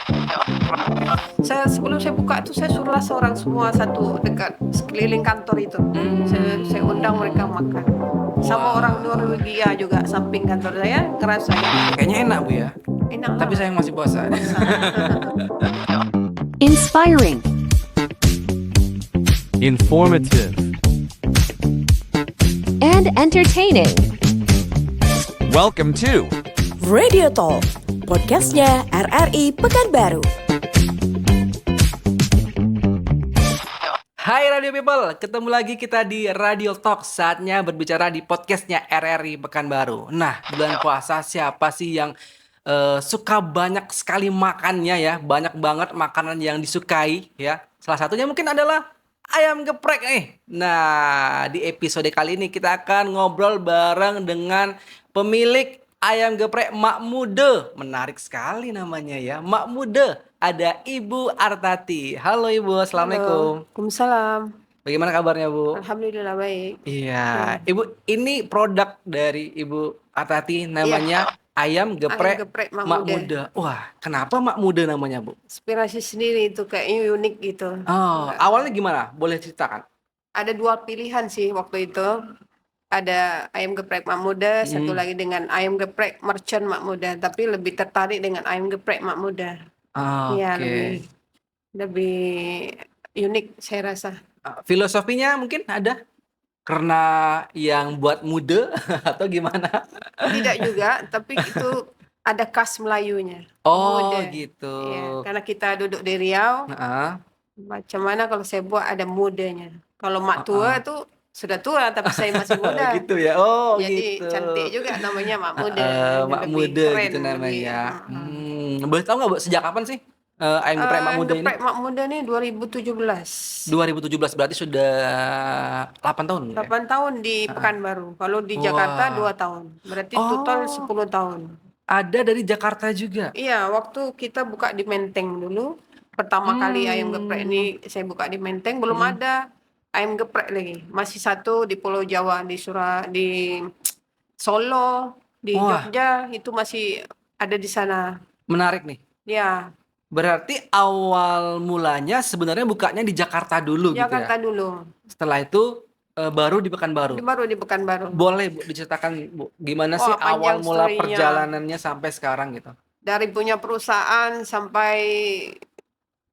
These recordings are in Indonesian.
Sebelum saya buka itu saya suruh seorang semua satu dekat sekeliling kantor itu. Saya undang mereka makan. Sama orang Norwegia juga samping kantor saya ngerasain. Kayaknya enak Bu ya. Enak Tapi lah. sayang masih puasa. Inspiring, Informative. and entertaining. Welcome to Radio Talk, podcastnya RRI Pekanbaru. Hai Radio People, ketemu lagi kita di Radio Talk. Saatnya berbicara di podcastnya RRI Pekanbaru. Nah, bulan puasa siapa sih yang suka banyak sekali makannya ya? Banyak banget makanan yang disukai ya. Salah satunya mungkin adalah ayam geprek nih. Nah, di episode kali ini kita akan ngobrol bareng dengan pemilik ayam geprek Mak Mude. Menarik sekali namanya ya, Mak Mude. Ada Ibu Artati. Halo Ibu, Assalamualaikum. Waalaikumsalam. Bagaimana kabarnya Bu? Alhamdulillah baik. Iya, Ibu, ini produk dari Ibu Artati namanya ayam geprek Ayam geprek Mak Mak Mude. Mude. Wah, kenapa Mak Mude namanya Bu? Inspirasi sendiri itu kayaknya unik gitu. Oh, awalnya gimana? Boleh ceritakan? Ada dua pilihan sih waktu itu. Ada ayam geprek Mak Mude, satu lagi dengan ayam geprek merchant Mak Mude. Tapi lebih tertarik dengan ayam geprek Mak Mude. Iya, Oke. lebih unik saya rasa. Filosofinya mungkin ada? Karena yang buat mude atau gimana? Tidak juga, tapi itu ada khas Melayunya. Oh, Mude. gitu. Iya, karena kita duduk di Riau, Heeh. macam mana kalau saya buat ada mudanya. Kalau mak tua itu sudah tua, tapi saya masih muda. Gitu ya. Oh, Jadi gitu. cantik juga namanya Mak Muda. Mak Lebih Mude keren, gitu namanya. lebih, Boleh tahu nggak Bu, sejak kapan sih ayam geprek Mak Mude ini? geprek Mak Muda nih 2017. 2017 berarti sudah 8 tahun ya? 8 tahun di Pekanbaru. Kalau di Jakarta Wah. 2 tahun. Berarti total 10 tahun. Ada dari Jakarta juga. Iya, waktu kita buka di Menteng dulu, pertama kali ayam geprek ini saya buka di Menteng, belum ada ayam geprek lagi. Masih satu di Pulau Jawa, di Solo, di Wah. Jogja, itu masih ada di sana. Menarik nih. Ya, Berarti awal mulanya sebenarnya bukanya di Jakarta dulu gitu Jakarta ya. dulu. Setelah itu baru di Pekanbaru. Baru di Pekanbaru. Boleh Bu diceritakan Bu, gimana sih Wah, awal panjang mula story-nya. perjalanannya sampai sekarang gitu? Dari punya perusahaan sampai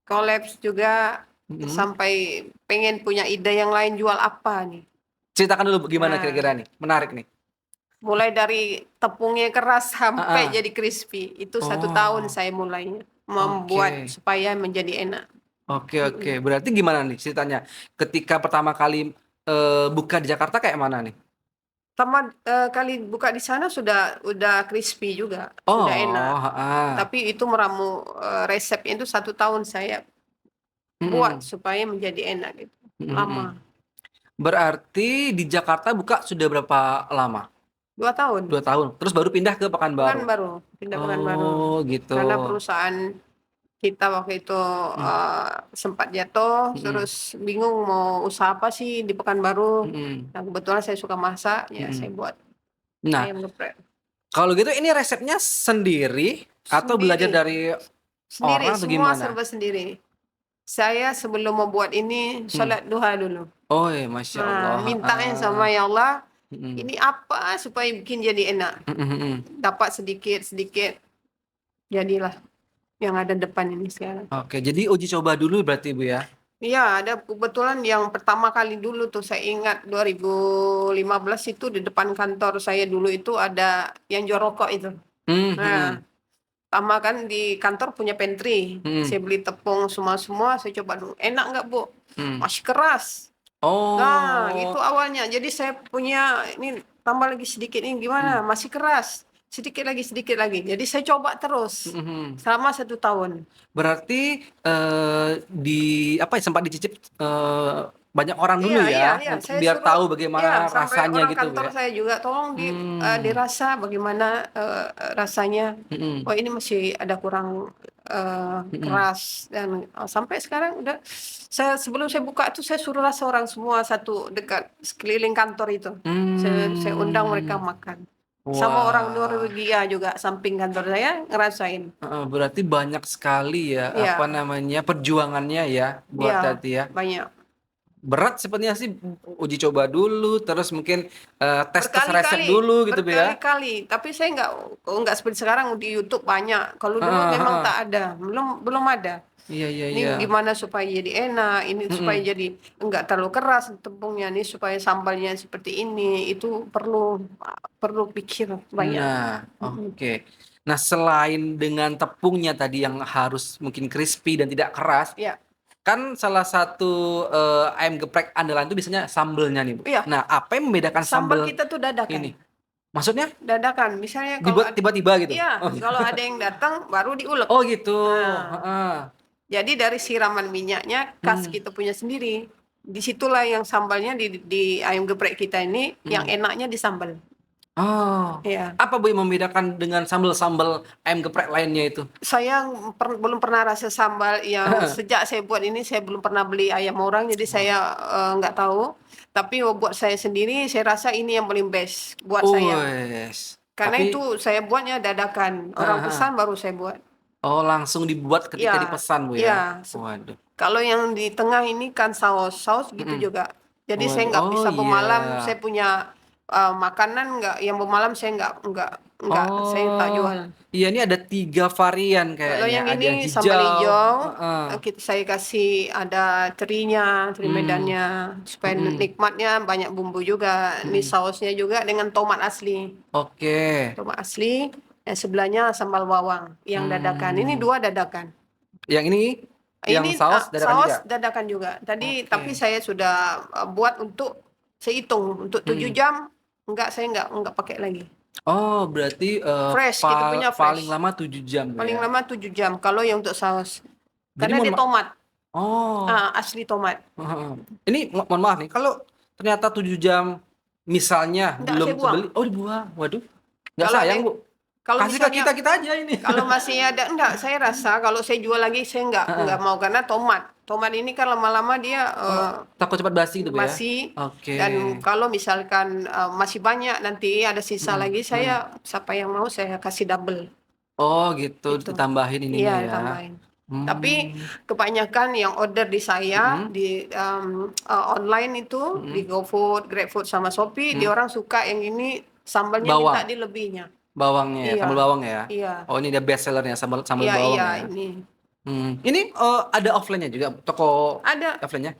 kolaps juga, sampai pengen punya ide yang lain jual apa nih. Ceritakan dulu Bu, gimana Nah. kira-kira nih? Menarik nih. Mulai dari tepungnya keras sampai jadi crispy. Itu 1 tahun saya mulainya. Membuat supaya menjadi enak. Oke. Berarti gimana nih ceritanya? Ketika pertama kali buka di Jakarta kayak mana nih? Kali buka di sana udah crispy juga. Oh, Sudah enak. heeh. Tapi itu meramu resepnya itu 1 tahun saya buat supaya menjadi enak gitu. Lama. Berarti di Jakarta buka sudah berapa lama? 2 tahun. 2 tahun. Terus baru pindah ke Pekanbaru. Pindah Pekanbaru. Oh, gitu. Karena perusahaan kita waktu itu sempat jatuh, terus bingung mau usaha apa sih di Pekanbaru. Nah, kebetulan saya suka masak, ya saya buat Nah, ayam geprek. kalau gitu ini resepnya sendiri atau belajar dari Sendiri, orang atau semua gimana? serba sendiri. Saya sebelum membuat ini sholat duha dulu. Oh, Masya Allah. Mintanya sama ya Allah, ini apa supaya bikin jadi enak. Dapat sedikit-sedikit, jadilah yang ada depan ini sekarang. Oke, jadi uji coba dulu berarti Bu ya? Iya, ada kebetulan yang pertama kali dulu tuh saya ingat 2015 itu di depan kantor saya dulu itu ada yang jual rokok itu. Nah, sama kan di kantor punya pantry. Saya beli tepung semua, saya coba dulu. Enak nggak Bu? Masih keras. Oh. Nah, itu awalnya. Jadi saya punya ini tambah lagi sedikit ini gimana? Masih keras. Sedikit lagi. Jadi saya coba terus selama 1 tahun. Berarti sempat dicicip banyak orang dulu Iya, ya, untuk saya biar suruh, tahu bagaimana sampai rasanya orang gitu Bu kantor ya. saya juga tolong dirasa bagaimana rasanya. Oh, ini masih ada kurang keras dan sampai sekarang udah sebelum saya buka itu saya suruhlah seorang semua satu dekat sekeliling kantor itu. Saya undang mereka makan. Sama orang Wah, Norwegia juga samping kantor saya ngerasain. berarti banyak sekali ya, apa Iya, namanya, perjuangannya ya, buat iya, tadi ya. banyak. Berat sepertinya sih, uji coba dulu, terus mungkin tes-tes resep Berkali-kali, dulu gitu Bu ya. berkali-kali. Tapi saya nggak seperti sekarang di YouTube banyak. Kalau dulu Heeh, memang heeh. tak ada, belum belum ada. Iya, iya, iya. Ini gimana supaya jadi enak, ini supaya Mm-mm. jadi enggak terlalu keras tepungnya, ini supaya sambalnya seperti ini. Itu perlu perlu pikir banyak. Nah, Mm-mm. oke. Nah, selain dengan tepungnya tadi yang harus mungkin crispy dan tidak keras, Ya, kan salah satu ayam geprek andalan itu biasanya sambelnya nih, Bu. iya. Nah, apa yang membedakan Sambal sambel kita tuh dadakan. ini? Maksudnya Dadakan. Misalnya kalau dibuat tiba-tiba gitu? iya, Oh, kalau ada yang datang baru diulek. oh gitu. Nah, Heeh. jadi dari siraman minyaknya khas Hmm, kita punya sendiri. Disitulah yang sambalnya di ayam geprek kita ini yang hmm. enaknya di sambal. Oh, Ya, apa Bu yang membedakan dengan sambel-sambel ayam geprek lainnya itu? saya belum pernah rasa sambal yang sejak saya buat ini saya belum pernah beli ayam orang jadi saya nggak tahu. Tapi buat saya sendiri saya rasa ini yang paling best buat saya. Wes. Karena Tapi itu saya buatnya dadakan. Orang pesan baru saya buat. oh, langsung dibuat ketika Ya, dipesan Bu ya. ya. Waduh. Kalau yang di tengah ini kan saus gitu Mm-mm. juga. Jadi saya Waduh. nggak Oh bisa iya. pemalam. Saya punya makanan nggak yang pemalam saya nggak saya tak Oh, jual. iya ini ada 3 varian Kalau kayaknya. yang Ada yang ini sambal hijau. hijau, Heeh. saya kasih ada terinya, teri Hmm. medannya, supaya Mm-mm. nikmatnya banyak bumbu juga. Ini Mm-mm. sausnya juga dengan tomat asli, Oke. tomat asli. Yang sebelahnya sambal bawang yang dadakan. Ini Hmm. 2 dadakan. Yang ini yang Ini saus dadakan juga. saus dadakan juga. Tadi tapi Oke. saya sudah buat untuk saya hitung untuk 7 Mm-mm. jam. Enggak, saya enggak pakai lagi. Oh, berarti Fresh, kita punya paling fresh. lama 7 jam Bu Paling ya. lama 7 jam kalau yang untuk saus. Jadi Karena dia tomat, oh. asli tomat. Heeh. Ini mohon maaf nih, kalau ternyata 7 jam misalnya Enggak, saya belum buang. sebeli, oh dibuang. Waduh. Nggak Kalau ada sayang, yang Bu. kalau Kasih ke misalnya kita aja ini. kalau masih ada enggak, saya rasa kalau saya jual lagi saya enggak Heeh. mau karena tomat. Tomat ini kan lama-lama dia Oh, takut cepat basi gitu, Bu ya? masih Oke. dan kalau misalkan masih banyak nanti ada sisa Mm-mm, lagi mm. saya siapa yang mau saya kasih double Oh, gitu gitu. ditambahin ininya Iya, ya. tambahin. Tapi Hmm. kebanyakan yang order di saya Mm-mm, di online itu di mm-mm, GoFood, GrabFood sama Shopee, dia mm. orang suka yang ini sambalnya minta Bawang, dilebihnya. bawangnya ya, Iya, sambal bawang ya. iya, Oh, ini dia best sellernya sambal sambal iya, bawang iya ya. ini Ini ada offline-nya juga, toko ada offline-nya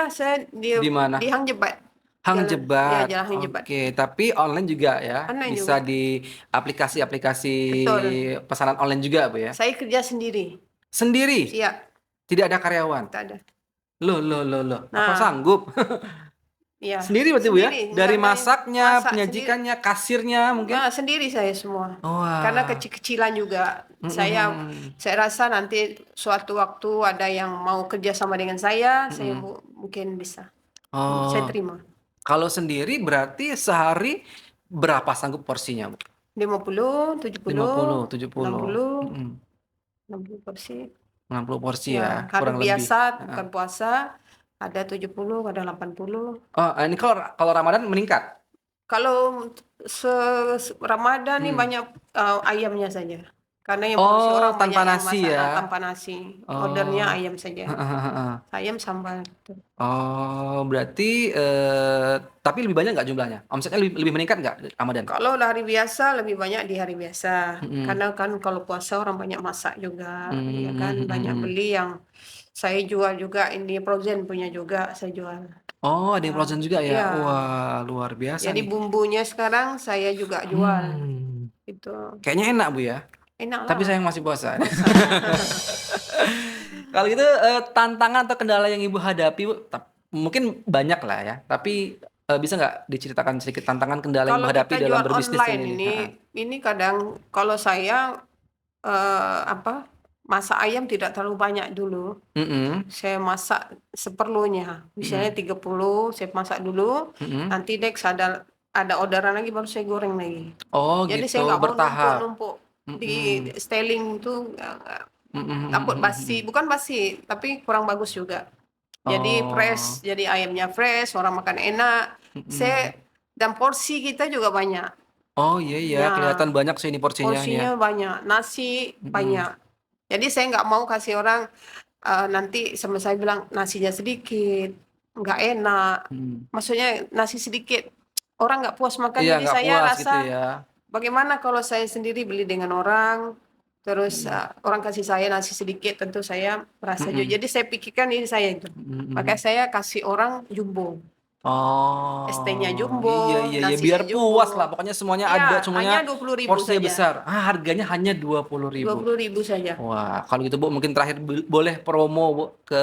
saya di mana? di Hang Jebat, Hang jalan ya Jebat. jalan Hang Jebat, Oke, tapi online juga ya. online Bisa juga, di aplikasi-aplikasi betul. pesanan online juga, Bu ya. Saya kerja sendiri, Sendiri, iya, tidak ada karyawan. tak ada. Loh, loh, loh, loh. Apa Nah, sanggup? iya, Sendiri berarti, Bu ya? sendiri, Dari enggak masaknya, masak sendiri. penyajikannya, kasirnya mungkin. Nah, sendiri saya semua. Karena Wah. kecil-kecilan juga. Mm-mm. Saya rasa nanti suatu waktu ada yang mau kerja sama dengan saya Mm-mm. mungkin bisa. Saya Oh, terima. kalau sendiri berarti sehari berapa sanggup porsinya, Bu? 50, 50, 70, 70. 60, Mm-mm. 60 porsi. 60 porsi Ya, ya, hari kurang lebih. biasa Heeh. bukan puasa ada 70, ada 80. Oh, ini kalau Ramadan meningkat. Kalau Ramadan nih Hmm. banyak ayamnya saja. Karena yang porsi Oh, orang banyak tanpa yang nasi masak ya. tanpa nasi. Ordernya Oh. ayam saja. Heeh. Ayam sambal. Gitu. Oh, berarti tapi lebih banyak nggak jumlahnya? Omsetnya lebih meningkat nggak Ramadan? Kalau hari biasa lebih banyak di hari biasa. Mm-mm. Karena kan kalau puasa orang banyak masak juga, ya Hmm, kan hmm, banyak hmm. beli yang saya jual juga ini frozen punya juga saya jual. Oh, ada yang Nah, frozen juga ya? ya. Wah, luar biasa Jadi nih. bumbunya sekarang saya juga jual. Hmm, Itu kayaknya enak, Bu ya. enak Tapi lah. sayang masih puasa. Puasa. Kalau gitu tantangan atau kendala yang Ibu hadapi, Bu, mungkin banyak lah ya. Tapi bisa nggak diceritakan sedikit tantangan kendala yang Kalau Ibu hadapi kita dalam jual berbisnis online ini? Heeh. ini kadang kalau saya masak ayam tidak terlalu banyak dulu. Mm-mm, Saya masak seperlunya. Misalnya 30 saya masak dulu, mm-mm. nanti next ada orderan lagi baru saya goreng lagi. Oh Jadi gitu, saya nggak mau bertahap. numpuk-numpuk di Mm-mm, styling itu mm-mm, takut mm-mm, basi, mm-mm. bukan basi, tapi kurang bagus juga. Jadi Oh, jadi ayamnya fresh, orang makan enak. mm-mm. Dan porsi kita juga banyak. Oh iya ya, Nah, kelihatan banyak sih ini porsinya ya. porsinya banyak, nasi Mm-mm. banyak. Jadi saya nggak mau kasih orang nanti sama saya bilang nasinya sedikit, nggak enak. Mm. Maksudnya nasi sedikit, orang nggak puas makan. Iya, Jadi nggak saya puas gitu rasa ya. bagaimana kalau saya sendiri beli dengan orang, terus Mm. orang kasih saya nasi sedikit, tentu saya merasa juga. Mm-mm. Jadi saya pikirkan ini saya itu. Makanya Mm-mm. saya kasih orang jumbo. ST-nya Oh, jumbo, iya iya ya biar nasinya puas lah. jumbo. Pokoknya semuanya Iya, ada, hanya semuanya 20.000 porsinya saja. besar. Ah, harganya hanya 20.000. 20.000 saja. Wah, kalau gitu Bu, mungkin terakhir boleh promo Bu ke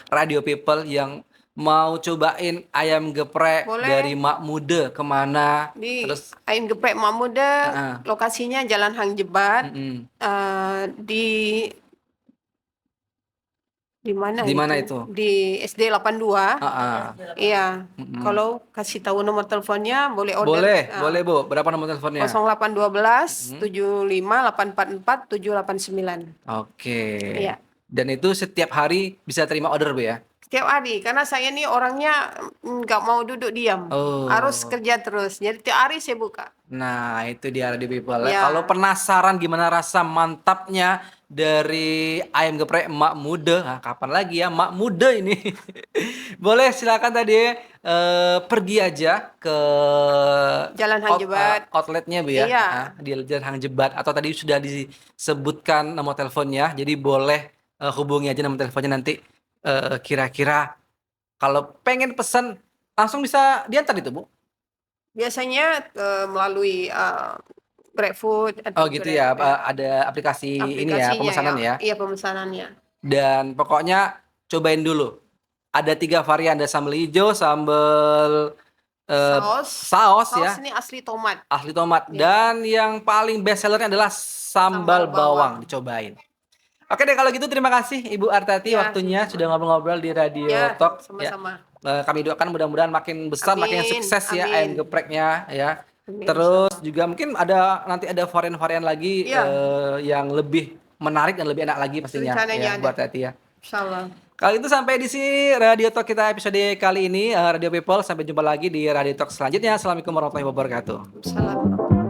Radio People yang mau cobain ayam geprek dari Boleh Mak Muda kemana? di Terus, Ayam Geprek Mahmuda, ah, lokasinya Jalan Hang Jebat, mm-mm. di mana Di mana itu? itu? Di SD 82. Ah, ah. Iya. Mm-mm. Kalau kasih tahu nomor teleponnya boleh order Boleh Bu. Berapa nomor teleponnya? 0812 Mm. 75 844 789. Oke. Iya. Dan itu setiap hari bisa terima order Bu ya? Setiap hari karena saya nih orangnya nggak mau duduk diam. Harus Oh. kerja terus. Jadi tiap hari saya buka. Nah, itu dia Radio People. Ya. Ya. Kalau penasaran gimana rasa mantapnya dari ayam geprek Mak Muda, nah, kapan lagi ya Mak Muda ini? Boleh silakan tadi pergi aja ke Jalan Hang Jebat. outletnya Bu ya. Iya. Nah, di Jalan Hang Jebat atau tadi sudah disebutkan nomor teleponnya. Jadi boleh hubungi aja nomor teleponnya nanti kira-kira kalau pengen pesan langsung bisa diantar itu Bu. Biasanya melalui GrabFood Oh atau gitu ya, ada aplikasi ini ya, aplikasinya pemesanan ya. Iya, pemesanannya. Dan pokoknya cobain dulu. Ada 3 varian, ada sambal hijau, sambal saus Saus ya, ini asli tomat. asli tomat. Ya. Dan yang paling best sellernya adalah sambal Sambal bawang, bawang. dicobain. Oke deh kalau gitu terima kasih Ibu Artati Ya, waktunya sudah ngobrol-ngobrol di Radio Ya, Talk ya. sama-sama. Kami doakan mudah-mudahan makin besar, makin Amin, sukses ya amin. ayam gepreknya ya. Amin, Terus juga mungkin nanti ada varian-varian lagi Iya. yang lebih menarik dan lebih enak lagi pastinya Rencananya ya buat ada. Tati ya. Insyaallah. Kalau itu sampai di sini Radio Talk kita episode kali ini Radio People, sampai jumpa lagi di Radio Talk selanjutnya. Assalamualaikum warahmatullahi wabarakatuh. Salam.